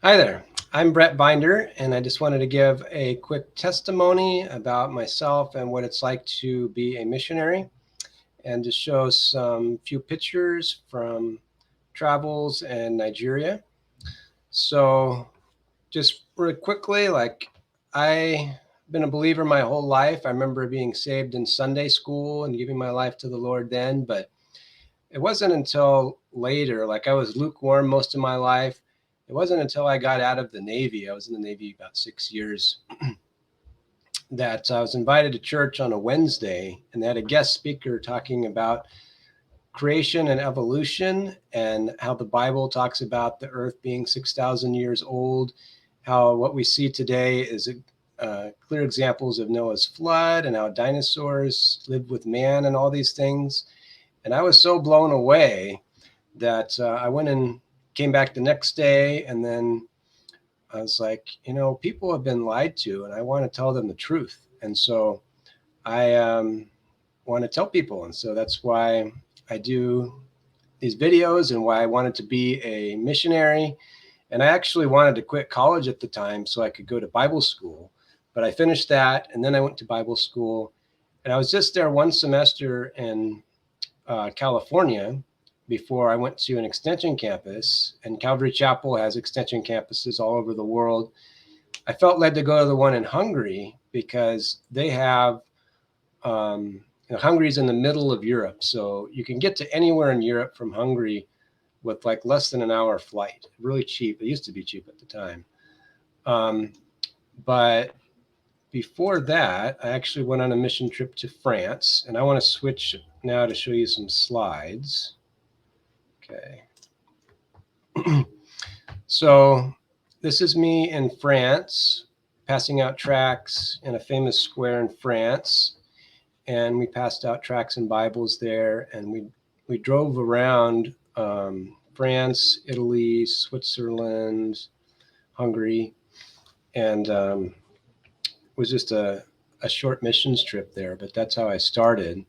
Hi there. I'm Brett Binder, and I just wanted to give a quick testimony about myself and what it's like to be a missionary, and to show some few pictures from travels in Nigeria. So, just really quickly, I've been a believer my whole life. I remember being saved in Sunday school and giving my life to the Lord then, but it wasn't until later, like I was lukewarm most of my life. It wasn't until I got out of the Navy, I was in the Navy about 6 years, that I was invited to church on a Wednesday, and they had a guest speaker talking about creation and evolution and how the Bible talks about the earth being 6,000 years old, how what we see today is clear examples of Noah's flood and how dinosaurs lived with man and all these things. And I was so blown away that I went and came back the next day, and then I was like, people have been lied to, and I want to tell them the truth. And so I want to tell people, and so that's why I do these videos and why I wanted to be a missionary. And I actually wanted to quit college at the time so I could go to Bible school, but I finished that, and then I went to Bible school, and I was just there one semester in California before I went to an extension campus, and Calvary Chapel has extension campuses all over the world. I felt led to go to the one in Hungary because they have, Hungary's in the middle of Europe, so you can get to anywhere in Europe from Hungary with like less than an hour flight, really cheap. It used to be cheap at the time. But before that, I actually went on a mission trip to France, and I want to switch now to show you some slides. Okay. So this is me in France, passing out tracts in a famous square in France. And we passed out tracts and Bibles there, and we drove around France, Italy, Switzerland, Hungary, and it was just a short missions trip there, but that's how I started.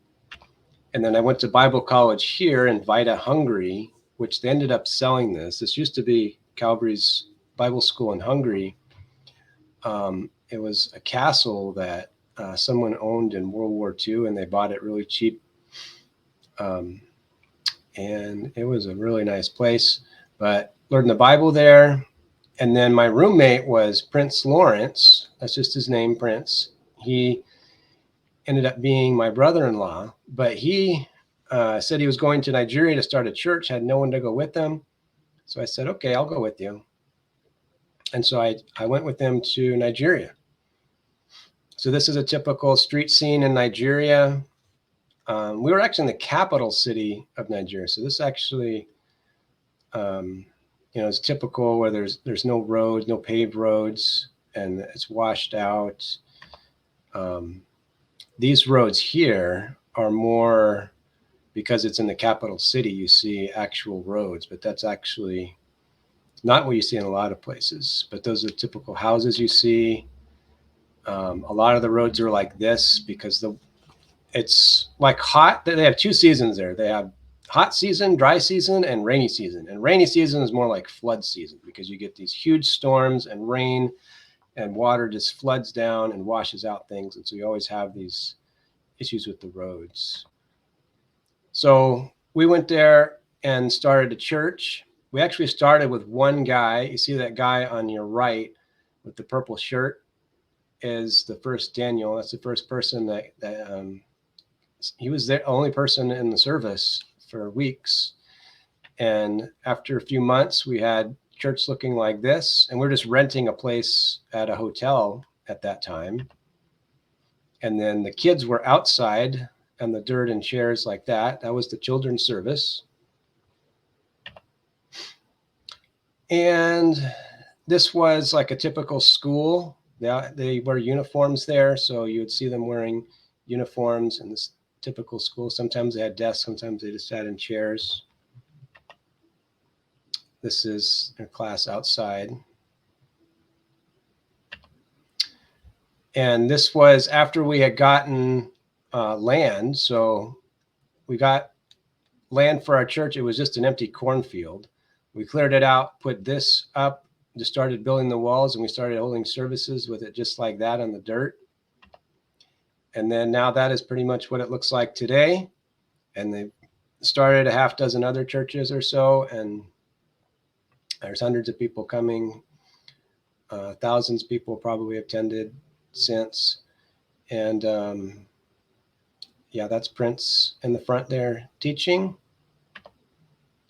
And then I went to Bible college here in Vita, Hungary, which they ended up selling this. This used to be Calvary's Bible school in Hungary. It was a castle that someone owned in World War II, and they bought it really cheap. Um, and it was a really nice place. But learned the Bible there. And then my roommate was Prince Lawrence. That's just his name, Prince. He ended up being my brother-in-law, but he said he was going to Nigeria to start a church, had no one to go with him. So I said, okay, I'll go with you. And so I went with them to Nigeria. So this is a typical street scene in Nigeria. We were actually in the capital city of Nigeria. So this actually, is typical where there's no roads, no paved roads, and it's washed out. These roads here are more, because it's in the capital city, you see actual roads, but that's actually not what you see in a lot of places. But those are typical houses you see. A lot of the roads are like this because it's like hot. They have two seasons there. They have hot season, dry season, and rainy season. And rainy season is more like flood season because you get these huge storms and rain, and water just floods down and washes out things. And so you always have these issues with the roads. So we went there and started a church. We actually started with one guy. You see that guy on your right with the purple shirt is the first Daniel. That's the first person that he was the only person in the service for weeks. And after a few months, we had church looking like this, and we're just renting a place at a hotel at that time. And then the kids were outside on the dirt and chairs like that. That was the children's service. And this was like a typical school. They wear uniforms there, so you would see them wearing uniforms in this typical school. Sometimes they had desks, sometimes they just sat in chairs. This is their class outside. And this was after we had gotten land. So we got land for our church. It was just an empty cornfield. We cleared it out, put this up, just started building the walls, and we started holding services with it just like that on the dirt. And then now that is pretty much what it looks like today. And they started a half dozen other churches or so, and there's hundreds of people coming. Thousands of people probably attended since. And yeah, that's Prince in the front there teaching.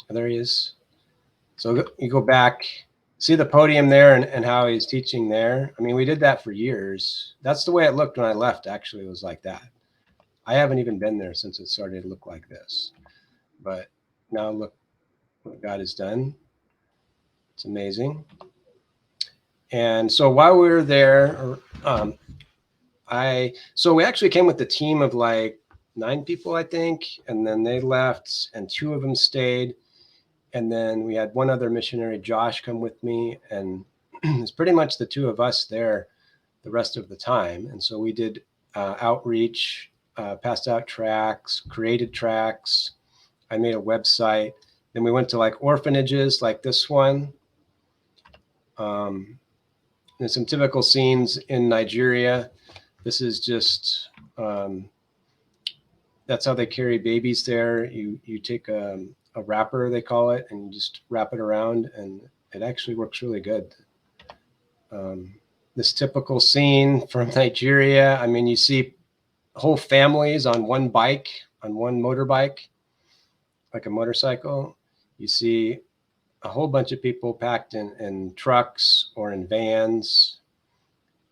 There he is. So you go back, see the podium there, and how he's teaching there. I mean, we did that for years. That's the way it looked when I left, actually. It was like that. I haven't even been there since it started to look like this. But now look what God has done. It's amazing. And so while we were there, so we actually came with a team of like 9 people, I think, and then they left, and 2 of them stayed. And then we had one other missionary, Josh, come with me, and it's pretty much the 2 of us there the rest of the time. And so we did outreach, passed out tracts, created tracts. I made a website. Then we went to like orphanages like this one. There's some typical scenes in Nigeria. This is just, that's how they carry babies there. You take a wrapper, they call it, and you just wrap it around, and it actually works really good. This typical scene from Nigeria, I mean, you see whole families on one bike, on one motorbike, like a motorcycle. You see a whole bunch of people packed in trucks or in vans.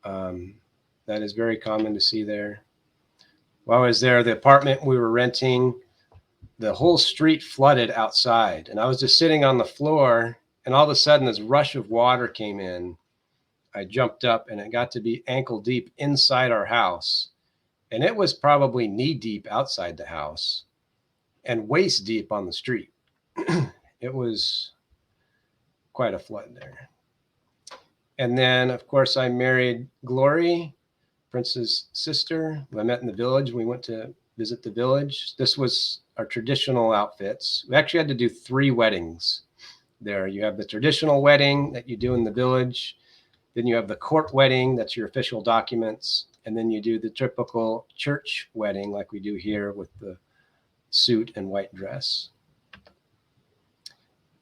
That is very common to see there. While I was there, the apartment we were renting, the whole street flooded outside, and I was just sitting on the floor, and all of a sudden this rush of water came in. I jumped up, and it got to be ankle deep inside our house, and it was probably knee deep outside the house and waist deep on the street. It was quite a flood there. And then, of course, I married Glory, Prince's sister, who I met in the village. We went to visit the village. This was our traditional outfits. We actually had to do 3 weddings there. You have the traditional wedding that you do in the village. Then you have the court wedding, that's your official documents. And then you do the typical church wedding like we do here with the suit and white dress.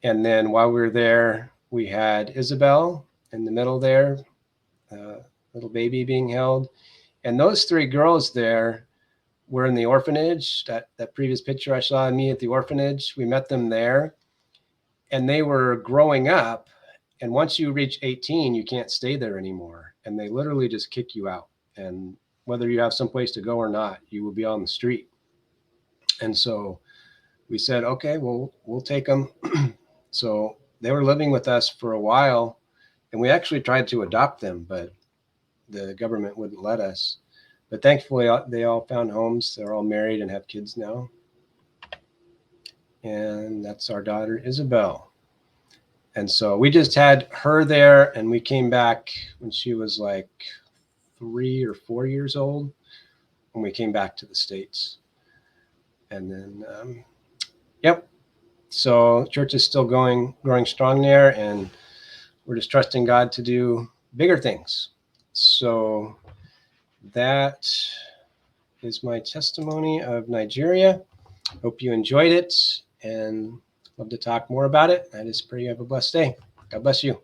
And then while we were there, we had Isabel in the middle there, little baby being held. And those 3 girls there were in the orphanage. That previous picture I saw of me at the orphanage, we met them there. And they were growing up. And once you reach 18, you can't stay there anymore. And they literally just kick you out. And whether you have someplace to go or not, you will be on the street. And so we said, okay, well, we'll take them. So they were living with us for a while. And we actually tried to adopt them, but the government wouldn't let us. But thankfully, they all found homes. They're all married and have kids now. And that's our daughter, Isabel. And so we just had her there, and we came back when she was like 3 or 4 years old when we came back to the States. And then, yep. So church is still growing strong there, and we're just trusting God to do bigger things. So that is my testimony of Nigeria. Hope you enjoyed it, and love to talk more about it. I just pray you have a blessed day. God bless you.